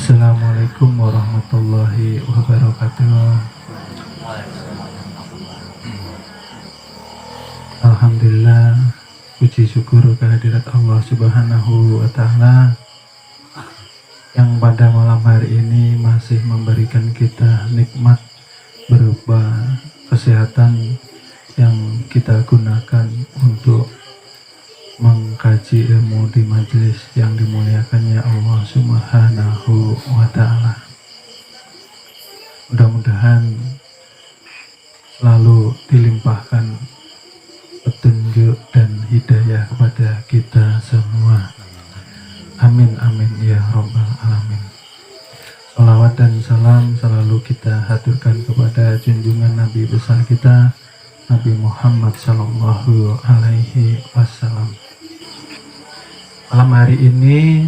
Assalamualaikum warahmatullahi wabarakatuh. Alhamdulillah, puji syukur kehadirat Allah Subhanahu wa Ta'ala yang pada malam hari ini masih memberikan kita nikmat berupa kesehatan yang kita gunakan untuk mengkaji ilmu di majelis yang dimuliakannya Allah Subhanahu wa Ta'ala. Mudah-mudahan selalu dilimpahkan petunjuk dan hidayah kepada kita semua. Amin amin ya rabbal alamin. Salawat dan salam selalu kita haturkan kepada junjungan Nabi besar kita, Nabi Muhammad Sallallahu Alaihi Wasallam. Malam hari ini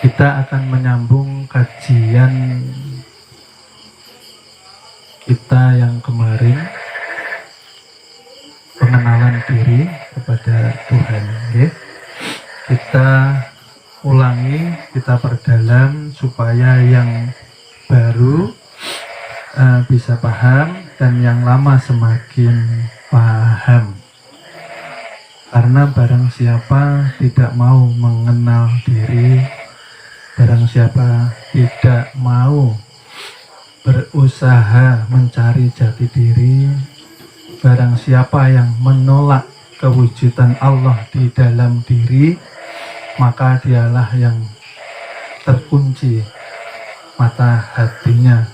kita akan menyambung kajian kita yang kemarin, pengenalan diri kepada Tuhan. Okay? Kita ulangi, kita perdalam supaya yang baru bisa paham dan yang lama semakin paham. Karena barang siapa tidak mau mengenal diri, barang siapa tidak mau berusaha mencari jati diri, barang siapa yang menolak kewujudan Allah di dalam diri, maka dialah yang terkunci mata hatinya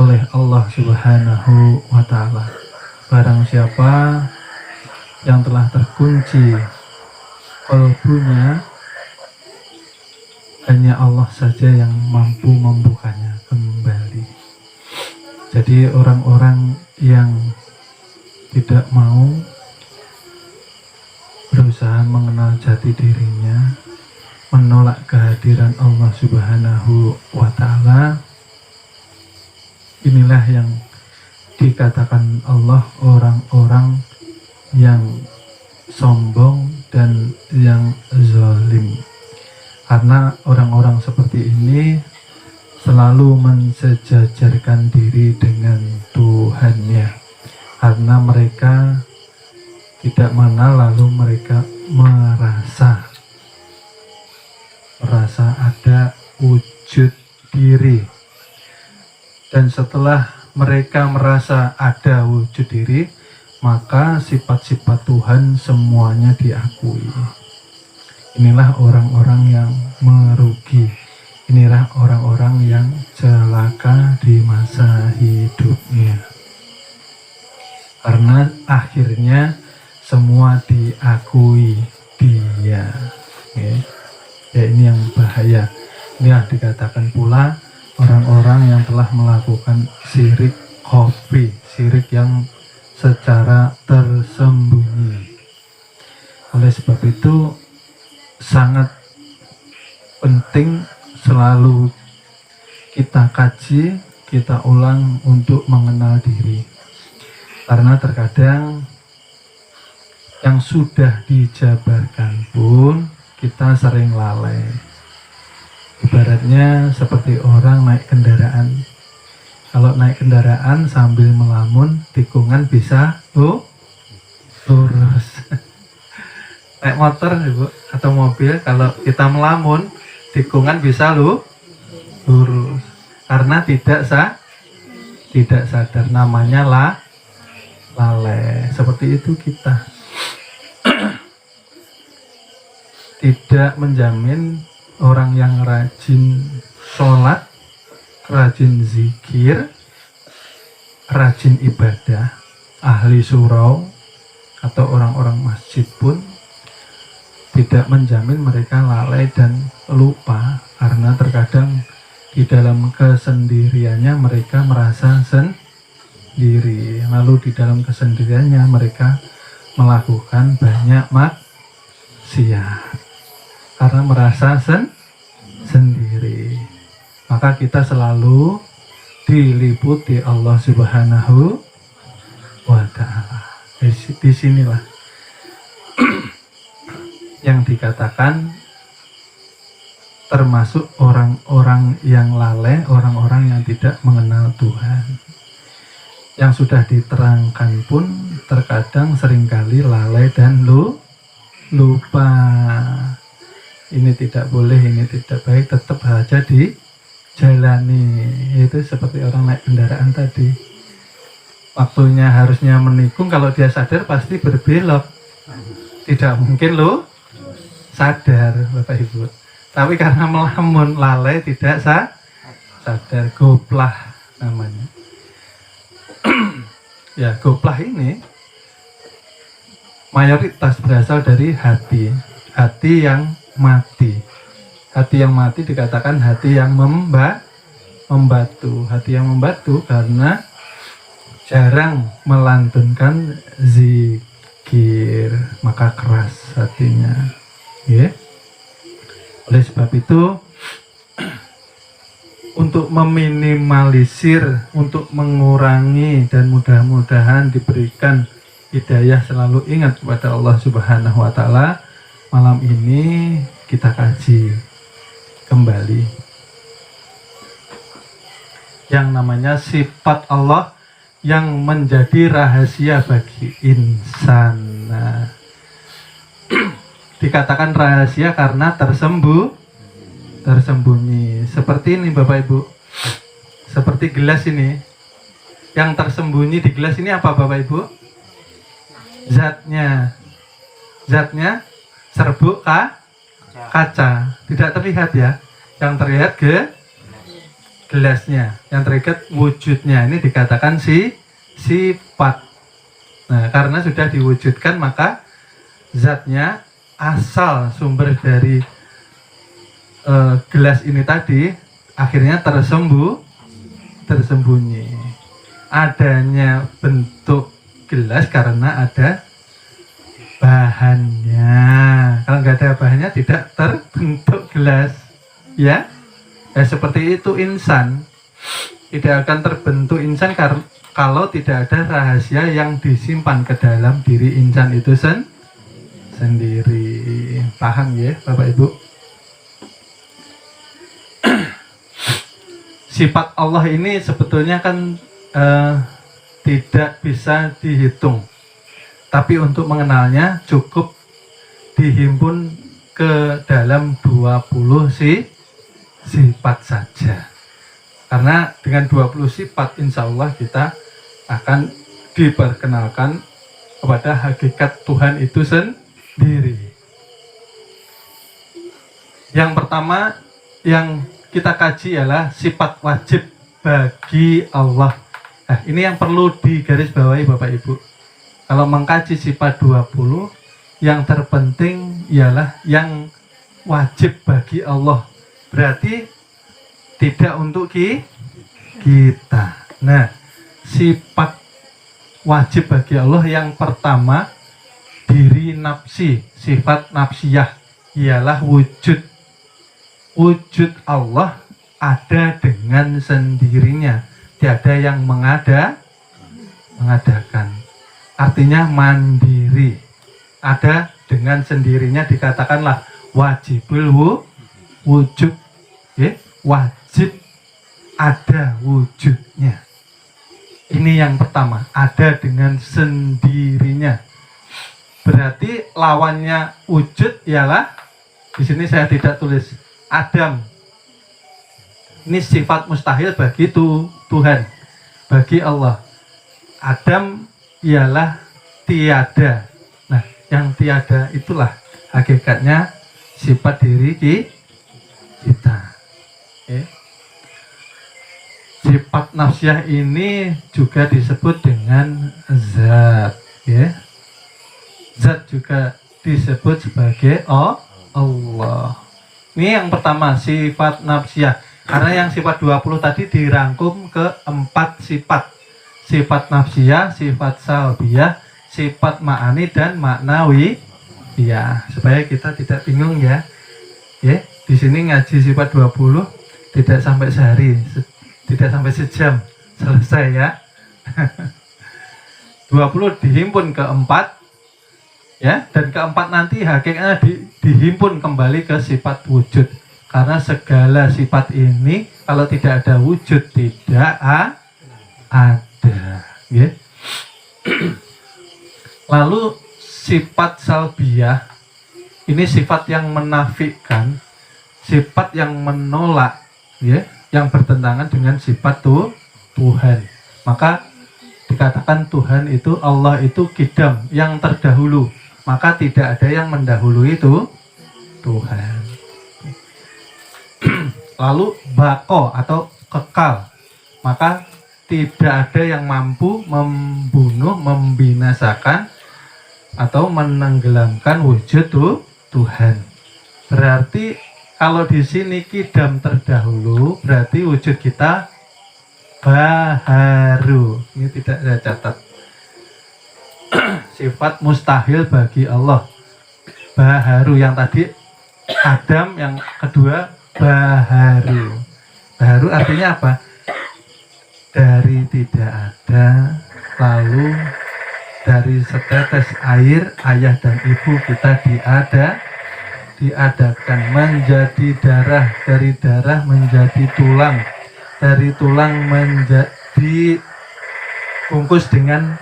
oleh Allah Subhanahu wa Ta'ala. Barang siapa yang telah terkunci kalbunya, hanya Allah saja yang mampu membukanya kembali. Jadi orang-orang yang tidak mau berusaha mengenal jati dirinya, menolak kehadiran Allah Subhanahu wa Ta'ala, inilah yang dikatakan Allah orang-orang yang sombong dan yang zalim. Karena orang-orang seperti ini selalu mensejajarkan diri dengan Tuhannya, karena mereka tidak mengenal, lalu mereka merasa ada wujud diri. Dan setelah mereka merasa ada wujud diri, maka sifat-sifat Tuhan semuanya diakui. Inilah orang-orang yang merugi. Inilah orang-orang yang celaka di masa hidupnya. Karena akhirnya semua diakui dia. Ya, ini yang bahaya. Ini dikatakan pula orang-orang yang telah melakukan syirik khafi, syirik yang secara tersembunyi. Oleh sebab itu sangat penting selalu kita kaji, kita ulang untuk mengenal diri. Karena terkadang yang sudah dijabarkan pun kita sering lalai. Ibaratnya seperti orang naik kendaraan. Kalau naik kendaraan sambil melamun, tikungan bisa lurus. Naik motor Ibu, atau mobil, kalau kita melamun, tikungan bisa lurus. Karena tidak sadar, namanya lalai. Seperti itu kita. Tidak menjamin orang yang rajin sholat, rajin zikir, rajin ibadah, ahli surau atau orang-orang masjid pun tidak menjamin mereka lalai dan lupa, karena terkadang di dalam kesendiriannya mereka merasa sendiri, lalu di dalam kesendiriannya mereka melakukan banyak maksiat karena merasa sendiri. Maka kita selalu diliputi Allah Subhanahu wa Ta'ala. Di sinilah yang dikatakan termasuk orang-orang yang lalai, orang-orang yang tidak mengenal Tuhan. Yang sudah diterangkan pun terkadang seringkali lalai dan lupa. Ini tidak boleh, ini tidak baik, tetap saja dijalani. Itu seperti orang naik kendaraan tadi. Waktunya harusnya menikung, kalau dia sadar pasti berbelok. Tidak mungkin sadar, Bapak Ibu. Tapi karena melamun, lalai, tidak sadar, goplah namanya. Ya, goplah ini mayoritas berasal dari hati yang mati. Hati yang mati dikatakan hati yang membatu. Hati yang membatu karena jarang melantunkan zikir, maka keras hatinya. Ya. Oleh sebab itu, untuk meminimalisir, untuk mengurangi, dan mudah-mudahan diberikan hidayah, selalu ingat kepada Allah Subhanahu wa Ta'ala. Malam ini kita kaji kembali yang namanya sifat Allah yang menjadi rahasia bagi insan. Nah, dikatakan rahasia karena tersembunyi. Seperti ini Bapak Ibu, seperti gelas ini. Yang tersembunyi di gelas ini apa Bapak Ibu? Zatnya serbuk kaca, tidak terlihat ya. Yang terlihat gelasnya, yang terlihat wujudnya. Ini dikatakan sifat. Nah, karena sudah diwujudkan, maka zatnya, asal sumber dari gelas ini tadi akhirnya tersembunyi. Adanya bentuk gelas karena ada bahannya. Kalau nggak ada bahannya tidak terbentuk gelas, ya. Seperti itu insan, tidak akan terbentuk insan kalau tidak ada rahasia yang disimpan ke dalam diri insan itu sendiri. Paham ya Bapak Ibu? Sifat Allah ini sebetulnya kan tidak bisa dihitung. Tapi untuk mengenalnya cukup dihimpun ke dalam 20 sifat saja. Karena dengan 20 sifat insya Allah kita akan diperkenalkan kepada hakikat Tuhan itu sendiri. Yang pertama yang kita kaji ialah sifat wajib bagi Allah. Nah, ini yang perlu digarisbawahi Bapak Ibu. Kalau mengkaji sifat 20, yang terpenting ialah yang wajib bagi Allah. Berarti tidak untuk kita. Nah, sifat wajib bagi Allah yang pertama, diri nafsi, sifat nafsiyah, ialah wujud. Wujud Allah ada dengan sendirinya. Tiada yang mengadakan. Artinya mandiri, ada dengan sendirinya, dikatakanlah wajibul wujud, ya? Wajib ada wujudnya. Ini yang pertama, ada dengan sendirinya. Berarti lawannya wujud ialah, di sini saya tidak tulis Adam. Ini sifat mustahil bagi Tuhan, bagi Allah. Adam ialah tiada. Nah, yang tiada itulah hakikatnya sifat diri kita. Sifat nafsiyah ini juga disebut dengan zat. Zat juga disebut sebagai Allah. Ini yang pertama, sifat nafsiyah. Karena yang sifat 20 tadi dirangkum ke 4 sifat. Sifat nafsiyah, sifat salbiyah, sifat ma'ani, dan maknawi. Ya, supaya kita tidak bingung ya. Di sini ngaji sifat 20 tidak sampai sehari, tidak sampai sejam selesai ya. 20 dihimpun ke 4 ya, dan keempat nanti hakikatnya dihimpun kembali ke sifat wujud. Karena segala sifat ini kalau tidak ada wujud tidak ada. Ya. Lalu sifat salbiyah ini sifat yang menafikan, sifat yang menolak, ya, yang bertentangan dengan sifat Tuhan. Maka dikatakan Tuhan itu, Allah itu kidam, yang terdahulu. Maka tidak ada yang mendahului itu Tuhan. Lalu bako atau kekal, maka tidak ada yang mampu membunuh, membinasakan atau menenggelamkan wujud Tuhan. Berarti kalau di sini kidam terdahulu, berarti wujud kita baharu. Ini tidak saya catat. Sifat mustahil bagi Allah. Baharu yang tadi Adam, yang kedua baharu. Baharu artinya apa? Dari tidak ada, lalu dari setetes air ayah dan ibu kita diadakan menjadi darah, dari darah menjadi tulang, dari tulang menjadi bungkus dengan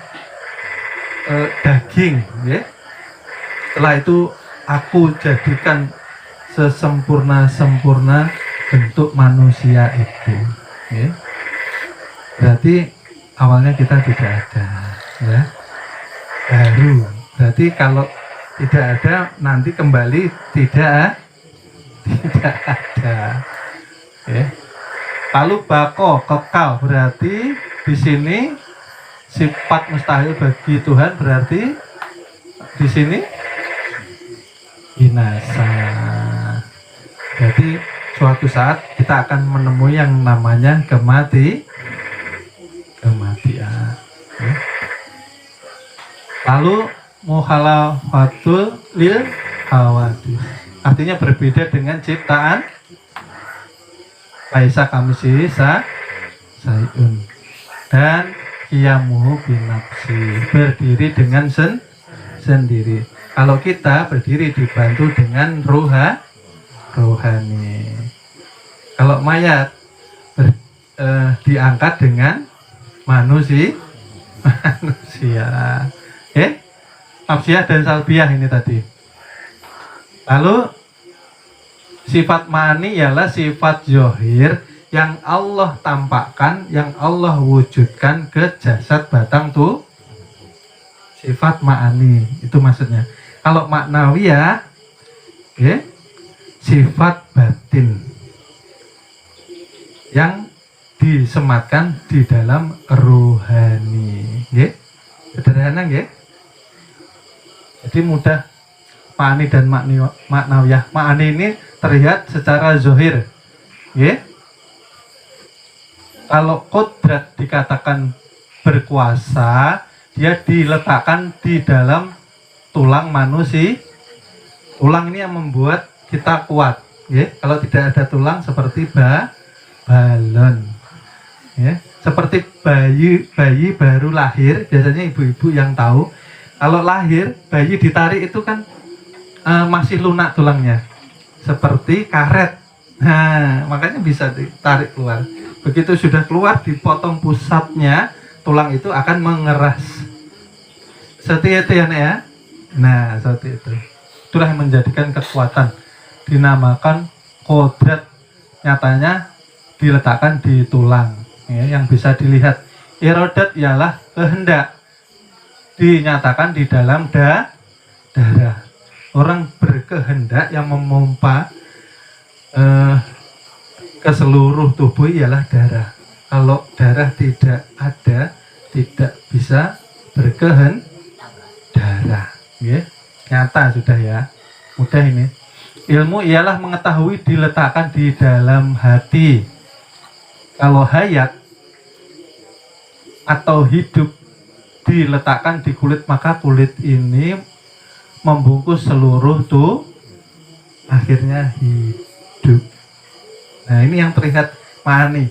daging, ya. Setelah itu aku jadikan sesempurna-sempurna bentuk manusia itu, ya. Berarti awalnya kita tidak ada, ya. Baru berarti kalau tidak ada nanti kembali tidak ada, ya. Lalu bako kekal, berarti di sini sifat mustahil bagi Tuhan, berarti di sini binasa. Jadi suatu saat kita akan menemui yang namanya kematian. Ya. Lalu mukhalafatul lil hawadis, artinya berbeda dengan ciptaan. Laisa kamitslihi syai'un, dan qiyamuhu binafsi, berdiri dengan sendiri. Kalau kita berdiri dibantu dengan rohani. Kalau mayat diangkat dengan manusia. Nafsiyah dan salbiyah ini tadi. Lalu sifat ma'ani ialah sifat zohir yang Allah tampakkan, yang Allah wujudkan ke jasad batang tuh. Sifat ma'ani itu maksudnya. Kalau maknawiyah, sifat batin yang disematkan di dalam rohani. Sederhana, jadi mudah. Ma'ani dan maknawiyah. Ma'ani ini terlihat secara zohir, Kalau kodrat dikatakan berkuasa, dia diletakkan di dalam tulang manusia. Tulang ini yang membuat kita kuat, Kalau tidak ada tulang seperti balon, Seperti bayi baru lahir, biasanya ibu-ibu yang tahu. Kalau lahir, bayi ditarik itu kan masih lunak tulangnya, seperti karet. Nah, makanya bisa ditarik keluar. Begitu sudah keluar, dipotong pusatnya, tulang itu akan mengeras. Seperti itu ya. Nah, seperti itu. Itulah yang menjadikan kekuatan. Dinamakan kodrat. Nyatanya diletakkan di tulang, yang bisa dilihat. Irodat ialah kehendak, dinyatakan di dalam darah. Orang berkehendak yang memompa ke seluruh tubuh ialah darah. Kalau darah tidak ada, tidak bisa berkehendak. Nyata sudah ya. Mudah ini. Ilmu ialah mengetahui, diletakkan di dalam hati. Kalau hayat atau hidup diletakkan di kulit, maka kulit ini membungkus seluruh tuh, akhirnya hidup. Nah, ini yang terlihat ma'ani.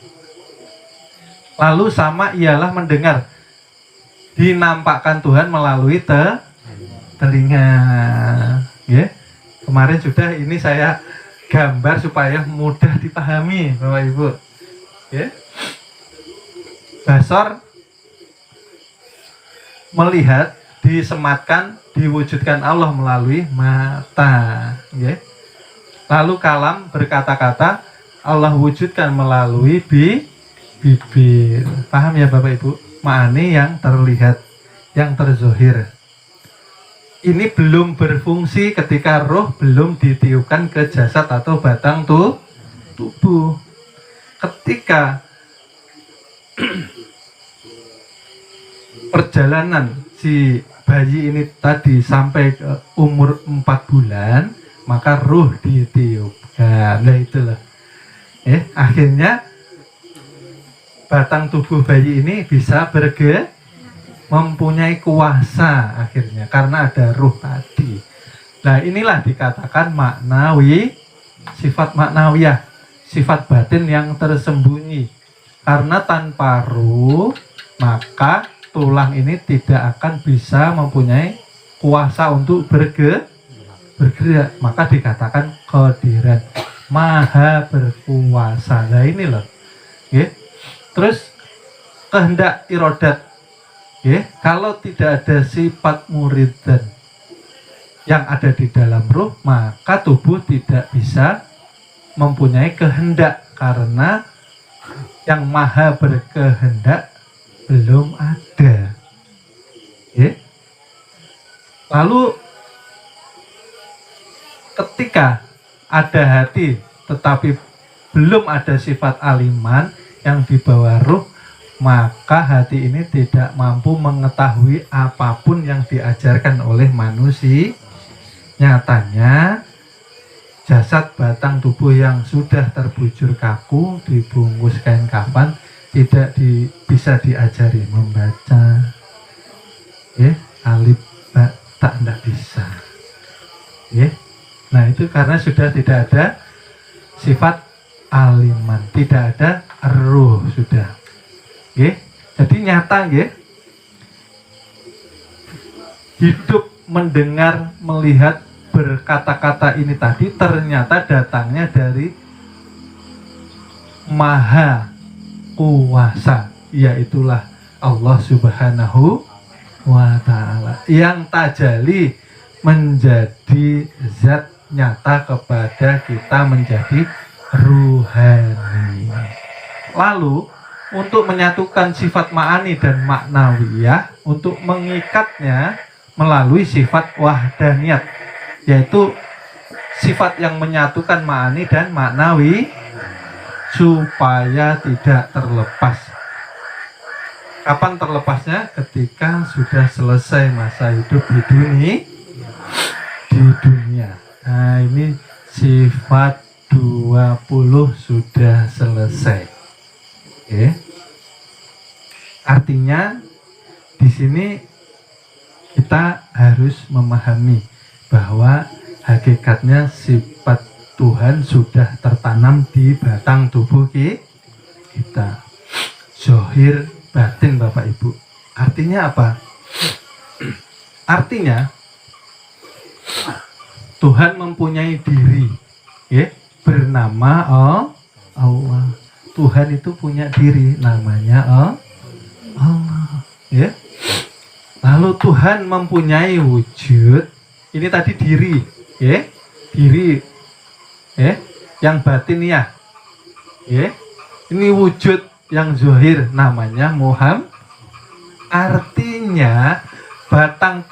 Lalu sama ialah mendengar, dinampakkan Tuhan melalui telinga. Kemarin sudah ini saya gambar supaya mudah dipahami Bapak Ibu. Ya. Basor melihat, disematkan, diwujudkan Allah melalui mata. Ya. Lalu kalam berkata-kata Allah wujudkan melalui bibir. Paham ya Bapak Ibu? Ma'ani yang terlihat, yang terzohir. Ini belum berfungsi ketika roh belum ditiupkan ke jasad atau batang tubuh. Ketika perjalanan si bayi ini tadi sampai ke umur 4 bulan, maka roh ditiupkan. Nah itulah. Akhirnya batang tubuh bayi ini bisa mempunyai kuasa akhirnya karena ada ruh tadi. Nah inilah dikatakan maknawi, sifat maknawiyah, sifat batin yang tersembunyi. Karena tanpa ruh maka tulang ini tidak akan bisa mempunyai kuasa untuk bergerak. Maka dikatakan qadiran, maha berkuasa. Nah ini loh. Terus kehendak irodat. Kalau tidak ada sifat muridan yang ada di dalam ruh, maka tubuh tidak bisa mempunyai kehendak karena yang maha berkehendak belum ada. Lalu ketika ada hati tetapi belum ada sifat aliman yang dibawa ruh, maka hati ini tidak mampu mengetahui apapun yang diajarkan oleh manusia. Nyatanya jasad batang tubuh yang sudah terbujur kaku dibungkus kain kafan tidak bisa diajari membaca. Alif ba ta tidak bisa. Nah itu karena sudah tidak ada sifat aliman, tidak ada ruh sudah. Jadi nyata hidup, mendengar, melihat, berkata-kata ini tadi ternyata datangnya dari maha kuasa, yaitulah Allah Subhanahu wa ta'ala yang tajali menjadi zat nyata kepada kita menjadi ruhani. Lalu untuk menyatukan sifat ma'ani dan maknawiyah, untuk mengikatnya melalui sifat wahdaniyat, yaitu sifat yang menyatukan ma'ani dan maknawi supaya tidak terlepas. Kapan terlepasnya? Ketika sudah selesai masa hidup di dunia. Nah ini sifat 20 sudah selesai. Artinya di sini kita harus memahami bahwa hakikatnya sifat Tuhan sudah tertanam di batang tubuh kita. Zohir batin Bapak Ibu. Artinya apa? Artinya Tuhan mempunyai diri, bernama Allah. Tuhan itu punya diri, namanya Allah. Lalu Tuhan mempunyai wujud. Ini tadi diri, diri, yang batiniah. Ini wujud yang zohir, namanya Muhammad. Artinya batang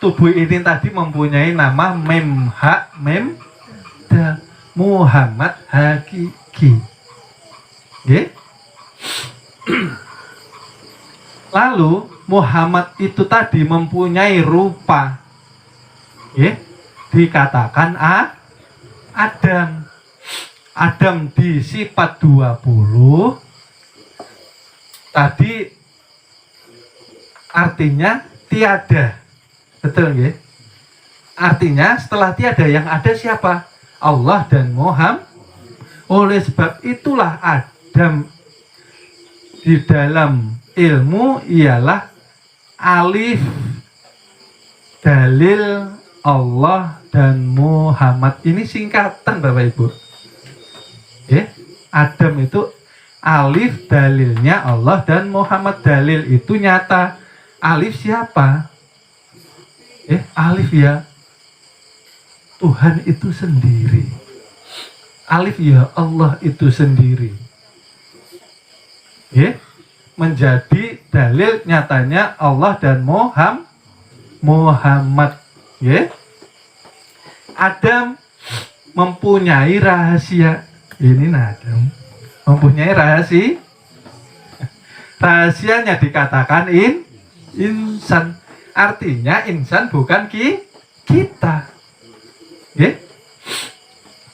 tubuh ini tadi mempunyai nama memha, memda, Muhammad hakiki. Lalu Muhammad itu tadi mempunyai rupa, dikatakan Adam. Adam di sifat 20 tadi artinya tiada, betul Artinya setelah tiada yang ada siapa? Allah dan Muhammad. Oleh sebab itulah Adam di dalam ilmu ialah alif dalil Allah dan Muhammad. Ini singkatan Bapak Ibu. Oke, Adam itu alif dalilnya Allah dan Muhammad dalil itu nyata. Alif siapa? Alif ya Tuhan itu sendiri. Alif ya Allah itu sendiri. Menjadi dalil nyatanya Allah dan Muhammad. Adam mempunyai rahasia. Ini Adam mempunyai rahasia. Rahasianya dikatakan insan. Artinya insan bukan kita.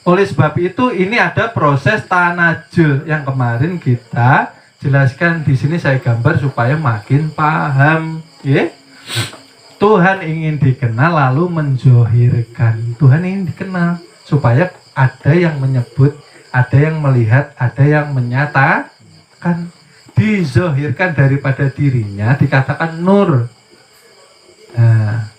Oleh sebab itu ini ada proses tanajul yang kemarin kita jelaskan di sini, saya gambar supaya makin paham. Tuhan ingin dikenal lalu menzohirkan. Tuhan ingin dikenal supaya ada yang menyebut, ada yang melihat, ada yang menyatakan. Dizohirkan daripada dirinya dikatakan nur. Nah,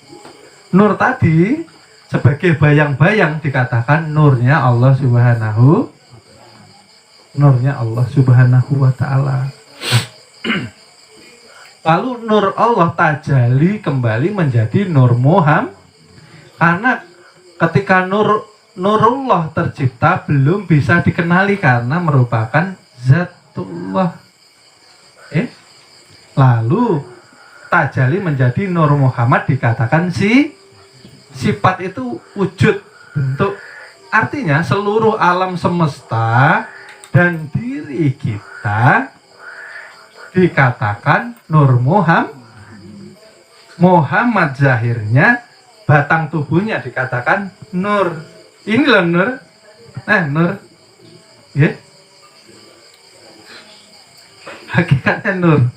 nur tadi sebagai bayang-bayang dikatakan nurnya Allah Subhanahu wa ta'ala. Lalu nur Allah tajali kembali menjadi nur Muhammad. Karena ketika nurullah tercipta belum bisa dikenali karena merupakan zatullah. Lalu tajali menjadi nur Muhammad dikatakan sifat itu wujud bentuk. Artinya seluruh alam semesta dan diri kita dikatakan nur Muhammad zahirnya, batang tubuhnya dikatakan nur. Ini loh nur. Nur. Hakikatnya nur.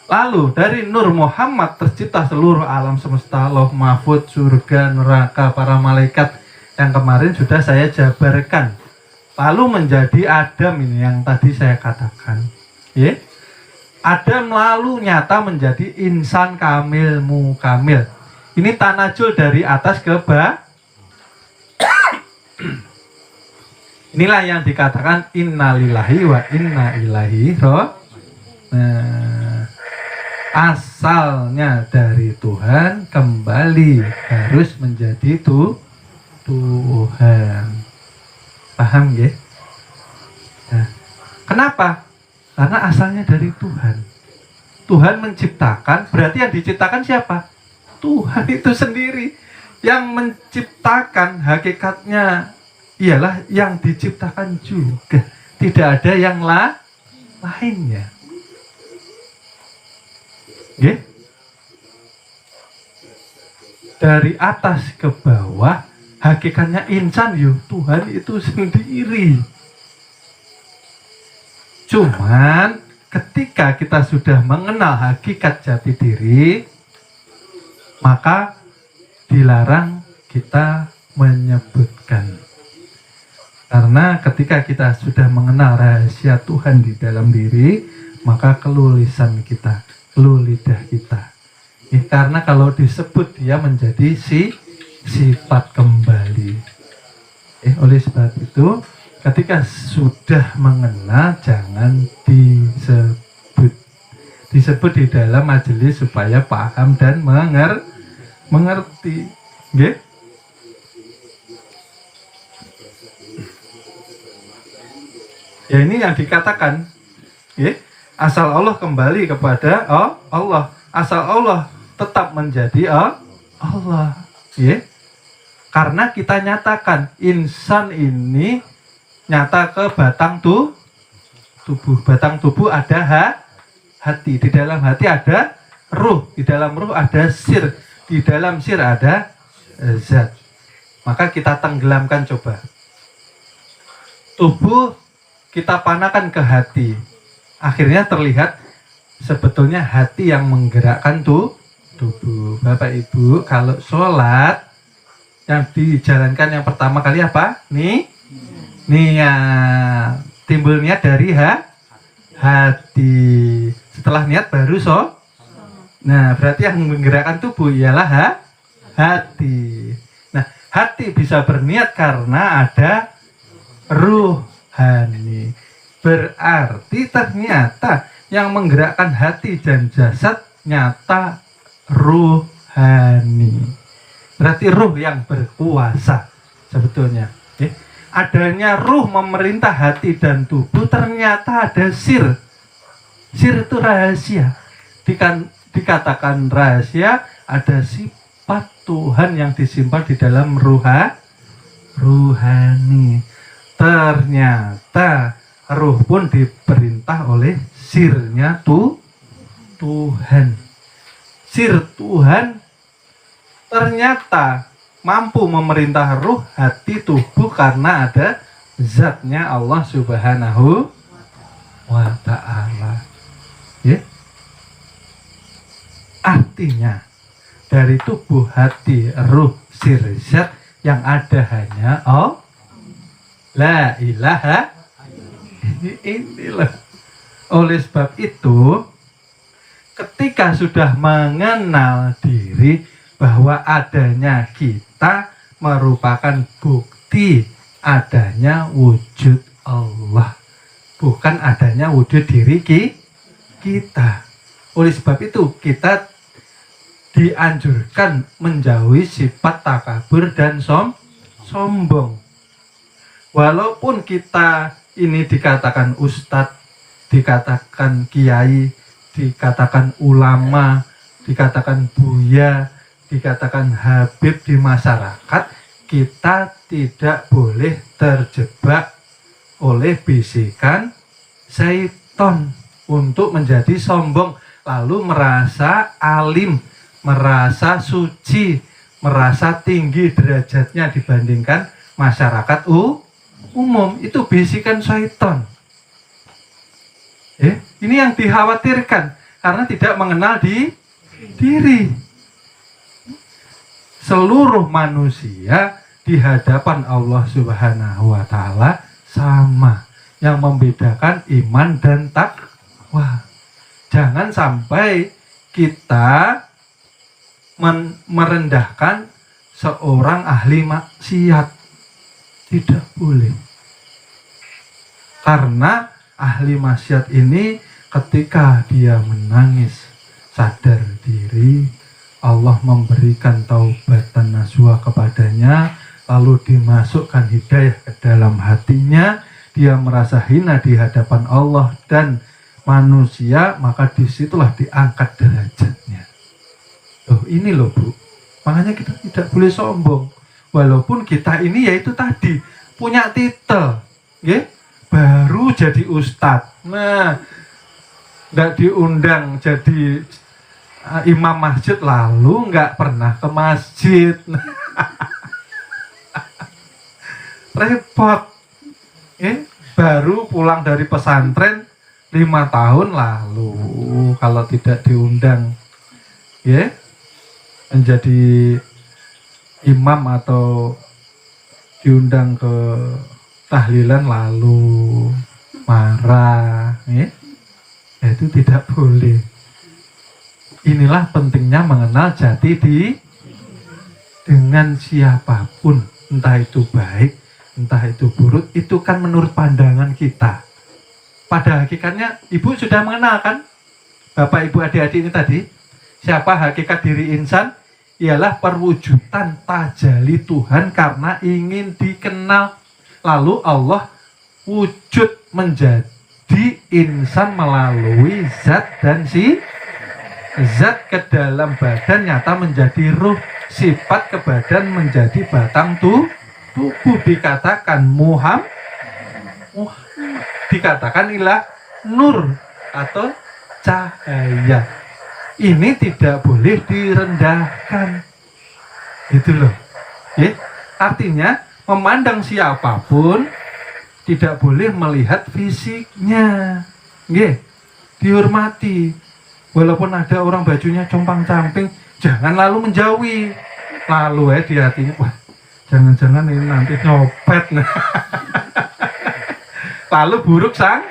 Lalu dari nur Muhammad tercipta seluruh alam semesta, Lauh Mahfudz, surga, neraka, para malaikat yang kemarin sudah saya jabarkan. Lalu menjadi Adam, ini yang tadi saya katakan. Adam lalu nyata menjadi insan kamil mukamil. Ini tanajul dari atas ke bawah. Inilah yang dikatakan innalillahi wa inna ilaihi asalnya dari Tuhan, kembali harus menjadi Tuhan. Paham ya? Nah, kenapa? Karena asalnya dari Tuhan. Tuhan menciptakan, berarti yang diciptakan siapa? Tuhan itu sendiri. Yang menciptakan hakikatnya ialah yang diciptakan juga. Tidak ada yang lainnya. Dari atas ke bawah, hakikatnya insan Tuhan itu sendiri. Cuman ketika kita sudah mengenal hakikat jati diri, maka dilarang kita menyebutkan. Karena ketika kita sudah mengenal rahasia Tuhan di dalam diri, maka keluh lisan kita, keluh lidah kita. Karena kalau disebut dia menjadi sifat kembali. Oleh sebab itu, ketika sudah mengenal jangan disebut. Disebut di dalam majelis supaya paham dan mengerti. Ya ini yang dikatakan. Asal Allah kembali kepada Allah. Asal Allah tetap menjadi Allah. Karena kita nyatakan insan ini nyata ke batang tubuh. Batang tubuh ada hati. Di dalam hati ada ruh. Di dalam ruh ada sir. Di dalam sir ada zat. Maka kita tenggelamkan coba. Tubuh kita panakan ke hati. Akhirnya terlihat sebetulnya hati yang menggerakkan tubuh. Bapak Ibu, kalau sholat yang dijalankan yang pertama kali apa? Niat. Timbul niat dari hati. Setelah niat baru Nah, berarti yang menggerakkan tubuh ialah hati. Nah, hati bisa berniat karena ada ruhani. Berarti ternyata yang menggerakkan hati dan jasad nyata ruhani. Berarti ruh yang berkuasa sebetulnya. Adanya ruh memerintah hati dan tubuh, ternyata ada sir. Sir itu rahasia. Dikatakan rahasia, ada sifat Tuhan yang disimpan di dalam ruhani. Ternyata ruh pun diperintah oleh sirnya Tuhan. Sir Tuhan ternyata mampu memerintah ruh, hati, tubuh karena ada zatnya Allah Subhanahu wa ta'ala. Artinya dari tubuh, hati, ruh, sir, zat yang ada hanya Allah. La ilaha. Inilah. Oleh sebab itu, ketika sudah mengenal diri bahwa adanya kita merupakan bukti adanya wujud Allah, bukan adanya wujud diri kita. Oleh sebab itu kita dianjurkan menjauhi sifat takabur dan sombong. Walaupun kita ini dikatakan ustadz, dikatakan kiai, dikatakan ulama, dikatakan buya, dikatakan habib di masyarakat, kita tidak boleh terjebak oleh bisikan syaitan untuk menjadi sombong, lalu merasa alim, merasa suci, merasa tinggi derajatnya dibandingkan masyarakat umum. Itu bisikan syaitan. Ini yang dikhawatirkan karena tidak mengenal diri. Seluruh manusia di hadapan Allah Subhanahu wa ta'ala sama. Yang membedakan iman dan takwa. Jangan sampai kita merendahkan seorang ahli maksiat. Tidak boleh. Karena ahli maksiat ini ketika dia menangis sadar diri, Allah memberikan taubatan nasuha kepadanya, lalu dimasukkan hidayah ke dalam hatinya, dia merasa hina di hadapan Allah dan manusia, maka disitulah diangkat derajatnya. Ini loh Bu, makanya kita tidak boleh sombong. Walaupun kita ini yaitu tadi punya titel, baru jadi ustadz, nggak diundang jadi imam masjid, lalu nggak pernah ke masjid. Repot. Baru pulang dari pesantren 5 tahun lalu, kalau tidak diundang menjadi imam atau diundang ke tahlilan lalu marah, itu tidak boleh. Inilah pentingnya mengenal jati dengan siapapun, entah itu baik, entah itu buruk, itu kan menurut pandangan kita. Pada hakikatnya ibu sudah mengenal kan, bapak ibu adik-adik ini tadi, siapa hakikat diri insan? Ialah perwujudan tajalli Tuhan karena ingin dikenal. Lalu Allah wujud menjadi insan melalui zat dan zat ke dalam badan nyata menjadi ruh, sifat ke badan menjadi batang tubuh. Dikatakan Muhammad, dikatakan ilah nur atau cahaya. Ini tidak boleh direndahkan. Gitu loh. Artinya memandang siapapun tidak boleh melihat fisiknya. Dihormati. Walaupun ada orang bajunya compang-camping, jangan lalu menjauhi. Lalu di hatinya, wah, jangan-jangan ini nanti nyopet. Lalu buruk sang.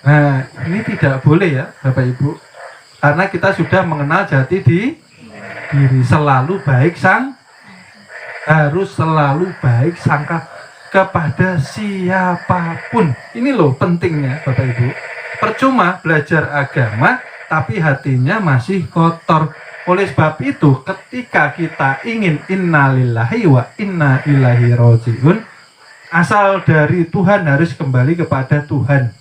Nah, ini tidak boleh ya Bapak Ibu. Karena kita sudah mengenal jati diri, selalu baik harus selalu baik sangka. kepada siapapun. Ini loh pentingnya Bapak Ibu. Percuma belajar agama tapi hatinya masih kotor. Oleh sebab itu ketika kita ingin innalillahi wa inna ilaihi rajiun, asal dari Tuhan harus kembali kepada Tuhan.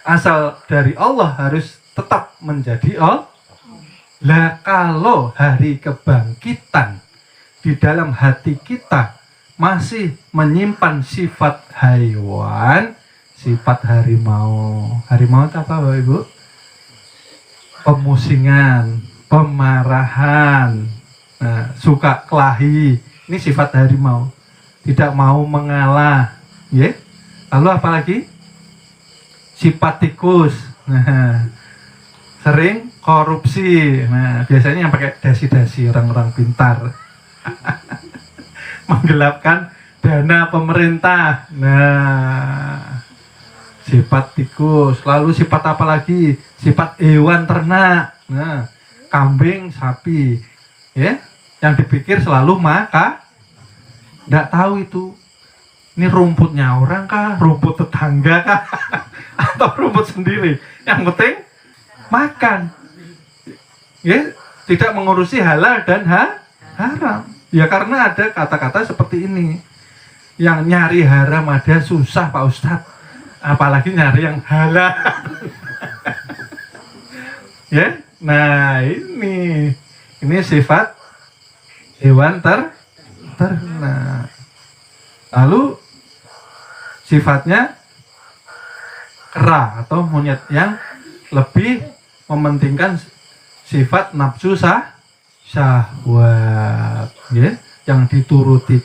Asal dari Allah harus tetap menjadi Allah. Lah kalau hari kebangkitan di dalam hati kita masih menyimpan sifat haiwan, sifat harimau. Harimau itu apa Bapak Ibu? Pemusingan, pemarahan, suka kelahi. Ini sifat harimau. Tidak mau mengalah. Ya? Lalu apa lagi? Sifat tikus. Sering korupsi. Nah, biasanya yang pakai dasi-dasi orang-orang pintar. Menggelapkan dana pemerintah. Nah, sifat tikus. Lalu sifat apa lagi? Sifat hewan ternak. Nah, kambing, sapi. Ya, yang dipikir selalu maka enggak tahu itu. Ini rumputnya orang kah? Rumput tetangga kah? Atau rumput sendiri? Yang penting makan. Ya, tidak mengurusi halal dan haram. Ya karena ada kata-kata seperti ini. Yang nyari haram ada susah Pak Ustadz. Apalagi nyari yang halal. Ya, nah ini sifat hewan ternak. Lalu sifatnya kera atau monyet yang lebih mementingkan sifat nafsu syahwat, ya, yang dituruti.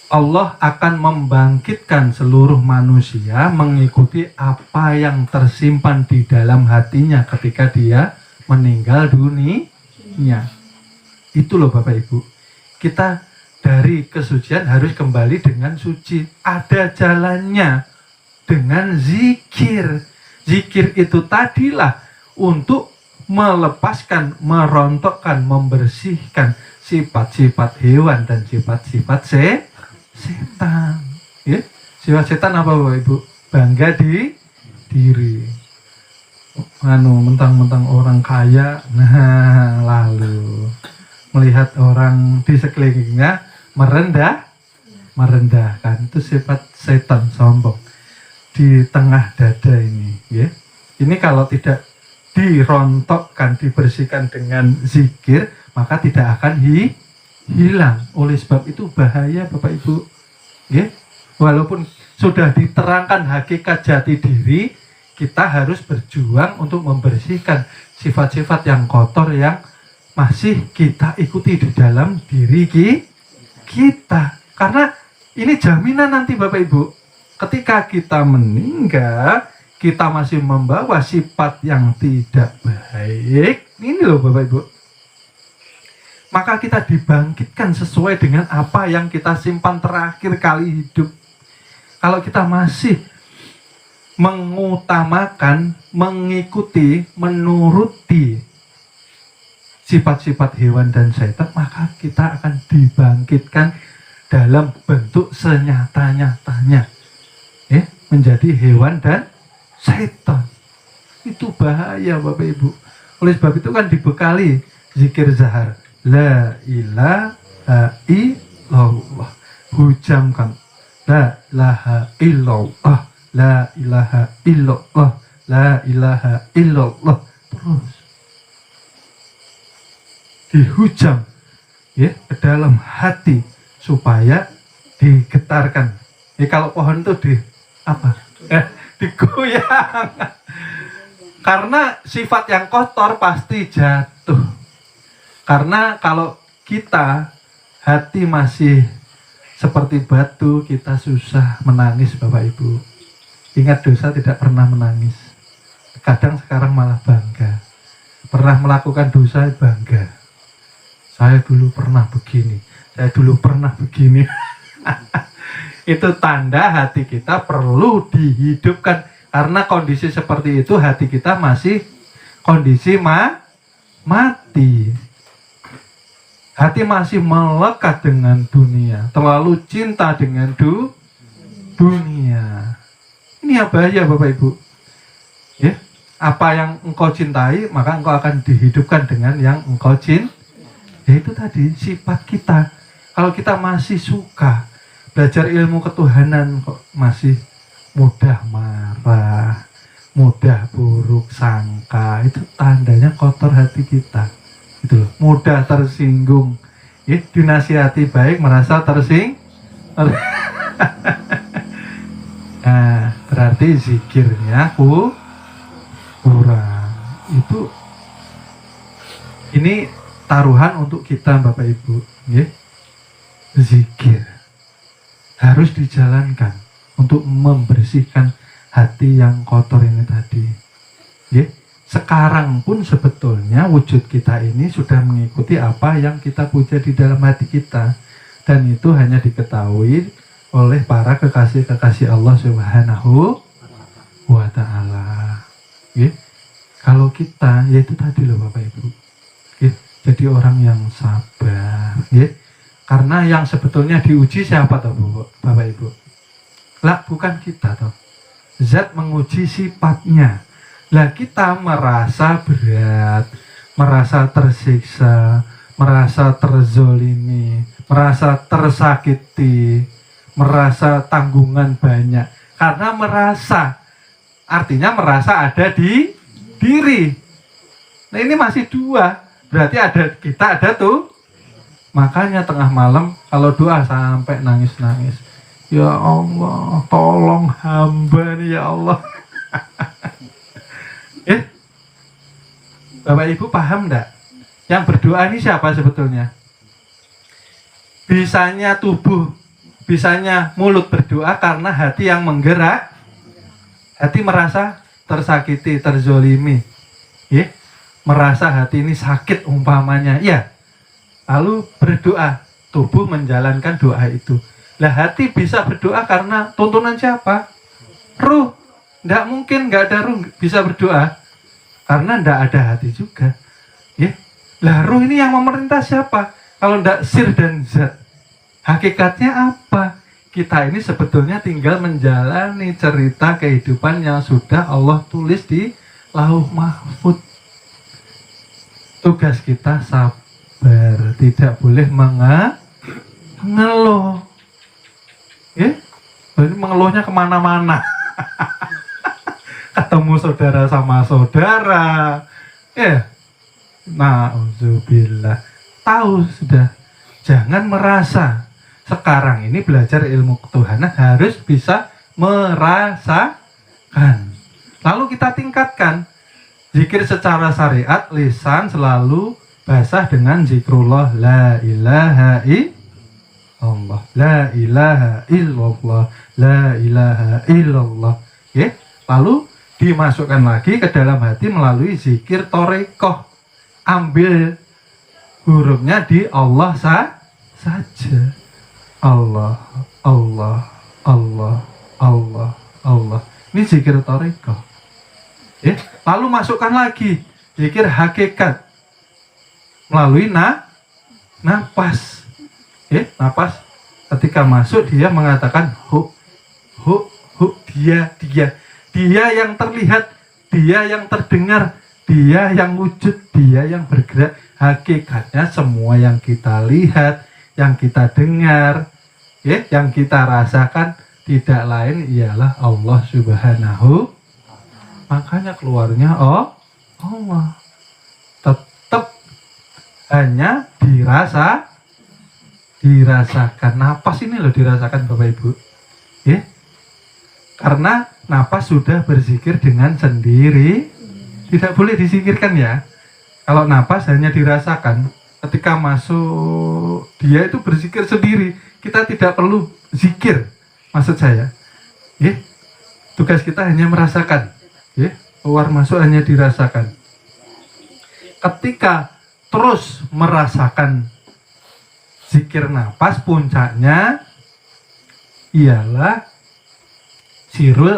Allah akan membangkitkan seluruh manusia mengikuti apa yang tersimpan di dalam hatinya ketika dia meninggal dunia. Itu loh Bapak Ibu. Kita dari kesucian harus kembali dengan suci. Ada jalannya dengan zikir. Zikir itu tadilah untuk melepaskan, merontokkan, membersihkan sifat-sifat hewan dan sifat-sifat setan. Ya? Sifat setan apa Bapak Ibu? Bangga di diri. Mentang-mentang orang kaya, nah lalu melihat orang di sekelilingnya merendahkan. Itu sifat setan sombong di tengah dada ini, ya. Ini kalau tidak dirontokkan, dibersihkan dengan zikir, maka tidak akan hilang. Oleh sebab itu bahaya Bapak Ibu, ya. Walaupun sudah diterangkan hakikat jati diri, kita harus berjuang untuk membersihkan sifat-sifat yang kotor yang masih kita ikuti di dalam diri kita. Karena ini jaminan nanti Bapak Ibu, ketika kita meninggal, kita masih membawa sifat yang tidak baik. Ini loh Bapak Ibu. Maka kita dibangkitkan sesuai dengan apa yang kita simpan terakhir kali hidup. Kalau kita masih mengutamakan, mengikuti, menuruti sifat-sifat hewan dan setan, maka kita akan dibangkitkan dalam bentuk senyata-nyatanya, ya, menjadi hewan dan setan. Itu bahaya Bapak Ibu. Oleh sebab itu kan dibekali zikir zahar, la ilaha illallah. Hujamkan la ilaha illallah, la ilaha illallah, la ilaha illallah. Terus dihujam, ya, ke dalam hati supaya digetarkan. Ya, kalau pohon itu digoyang. Karena sifat yang kotor pasti jatuh. Karena kalau kita hati masih seperti batu, kita susah menangis Bapak Ibu. Ingat, dosa tidak pernah menangis. Kadang sekarang malah bangga. Pernah melakukan dosa bangga. Saya dulu pernah begini. Saya dulu pernah begini. Itu tanda hati kita perlu dihidupkan. Karena kondisi seperti itu hati kita masih kondisi mati. hati masih melekat dengan dunia, terlalu cinta dengan dunia. Ini ya bahaya Bapak Ibu. Ya, apa yang engkau cintai, maka engkau akan dihidupkan dengan yang engkau cintai. Itu tadi sifat kita. Kalau kita masih suka belajar ilmu ketuhanan, kok masih mudah marah, mudah buruk sangka, itu tandanya kotor hati kita. Gitu loh. Mudah tersinggung. Ya, dinasihati baik merasa tersinggung. Nah, berarti zikirnya kurang. Itu ini taruhan untuk kita Bapak Ibu, ya. Zikir harus dijalankan untuk membersihkan hati yang kotor ini tadi, ya. Sekarang pun sebetulnya wujud kita ini sudah mengikuti apa yang kita puja di dalam hati kita, dan itu hanya diketahui oleh para kekasih-kekasih Allah Subhanahu wa Ta'ala. Ya. Kalau kita, yaitu tadi loh Bapak Ibu, ya, jadi orang yang sabar, ya. Karena yang sebetulnya diuji siapa toh Bapak Ibu? Lah bukan kita toh. Zat menguji sifatnya. Lah kita merasa berat, merasa tersiksa, merasa terzolimi, merasa tersakiti, merasa tanggungan banyak. Karena merasa, artinya merasa ada di diri. Nah ini masih dua, berarti ada kita, ada tuh. Makanya tengah malam kalau doa sampai nangis-nangis, ya Allah tolong hamba nih ya Allah. Bapak Ibu paham enggak? Yang berdoa ini siapa sebetulnya? Bisanya tubuh, bisanya mulut berdoa karena hati yang menggerak. Hati merasa tersakiti, terzolimi, ya, merasa hati ini sakit umpamanya, ya. Lalu berdoa, tubuh menjalankan doa itu. Lah hati bisa berdoa karena tuntunan siapa? Ruh. Nggak mungkin nggak ada ruh bisa berdoa, karena nggak ada hati juga, ya. Lah ruh ini yang memerintah siapa? Kalau nggak sir dan zat, hakikatnya apa? Kita ini sebetulnya tinggal menjalani cerita kehidupan yang sudah Allah tulis di Lauh Mahfuz. Tugas kita sabar, tidak boleh mengeluh. Ya, ini mengeluhnya kemana-mana. Ketemu saudara sama saudara, ya. Na'udzubillah. Tahu sudah. Jangan merasa. Sekarang ini belajar ilmu ketuhanan harus bisa merasakan. Lalu kita tingkatkan. Zikir secara syariat, lisan selalu basah dengan zikrullah. La ilaha illallah. La ilaha illallah. La ilaha illallah. Ya. Lalu dimasukkan lagi ke dalam hati melalui zikir thariqah. Ambil hurufnya di Allah saja. Allah, Allah, Allah, Allah, Allah. Ini zikir thariqah. Ya. Lalu masukkan lagi zikir hakikat melalui napas. Ya, napas. Ketika masuk dia mengatakan hu, dia. Dia yang terlihat, dia yang terdengar, dia yang wujud, dia yang bergerak. Hakikatnya semua yang kita lihat, yang kita dengar, ya, yang kita rasakan tidak lain ialah Allah Subhanahu. Makanya keluarnya Allah. Tetap hanya dirasakan. Napas ini loh dirasakan Bapak Ibu. Ya. Karena napas sudah berzikir dengan sendiri, tidak boleh disikirkan ya. Kalau napas hanya dirasakan, ketika masuk dia itu berzikir sendiri, kita tidak perlu zikir, maksud saya. Ya, tugas kita hanya merasakan, ya, keluar masuk hanya dirasakan. Ketika terus merasakan zikir napas, puncaknya ialah sirul